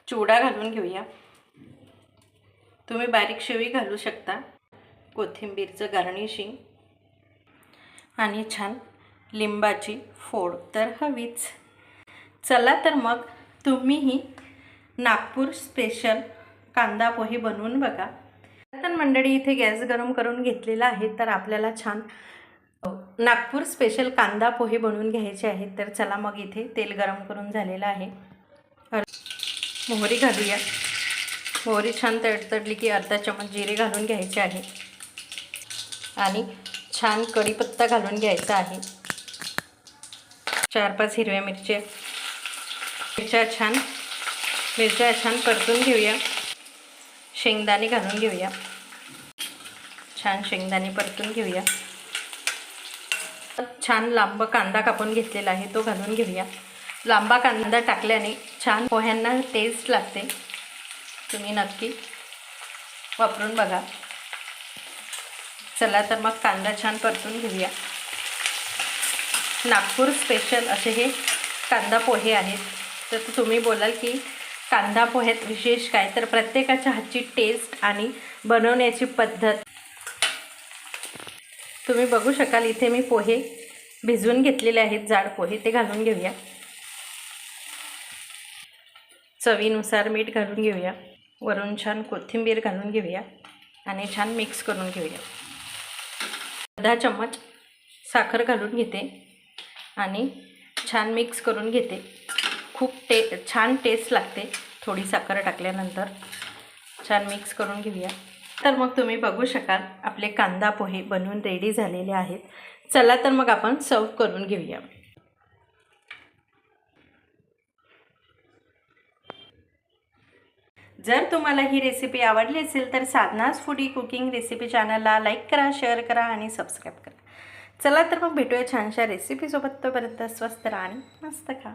चिवडा घालून घेऊया। तुम्ही बारीक शेवी घालू शकता, कोथिंबीरचं गार्निशिंग आणि छान लिंबाची फोड तर हवीच। चला तर मग तुम्हीही नागपूर स्पेशल कांदा पोहे बनवून बघा। तर मंडळी, इथे गॅस गरम करून घेतलेला आहे, तर आपल्याला छान नागपूर स्पेशल कांदा पोहे बनवून घ्यायचे आहेत। तर चला मग इथे तेल गरम करून झालेलं आहे। मोहरी घालूया। मोहरी छान तडतडली की अर्धा चमच जिरे घालून घ्यायचे आहे आणि छान कढीपत्ता घालून घ्यायचा आहे। 4-5 हिरव्या मिरच्या छान परतून घेऊया। शेंगदाणे घालून घेऊया। छान शेंगदाणे परतून घेऊया। छान लांब कांदा कापून घेतलेला आहे, तो घालून घेऊया। लांबा कांदा टाकल्याने छान पोह्यांना टेस्ट लागते। तुम्ही नक्की वापरून बघा। चला तर मग कांदा छान परतून घेऊया। नागपूर स्पेशल असे हे कांदा पोहे आहेत। तर तुम्ही बोलाल की कांदा पोह्यात विशेष काय, तर प्रत्येकाच्या हातची टेस्ट आणि बनवण्याची पद्धत तुम्ही बघू शकाल। इथे मी पोहे भिजवून घेतलेले आहेत, जाड पोहे, ते घालून घेऊया। चवीनुसार मीठ घालून घेऊया। वरून छान कोथिंबीर घालून घेऊया आणि छान मिक्स करून घेऊया। अर्धा चम्मच साखर घालून घेते आणि छान मिक्स करून घेते। खूप छान टेस्ट लागते थोडी साखर टाकल्यानंतर। छान मिक्स करून घेऊया। तर मग तुम्ही बघू शकाल आपले कांदा पोहे बनवून रेडी झालेले आहेत। चला तर मग आपण सर्व करून घेऊया। जर तुम्हाला ही रेसिपी आवडली असेल तर साधनाज फूडी कुकिंग रेसिपी चॅनलला लाईक करा, शेअर करा आणि सबस्क्राईब करा। चला तर मग भेटूया छानशा रेसिपीसोबत। तोपर्यंत स्वस्त राहा आणि मस्त खा।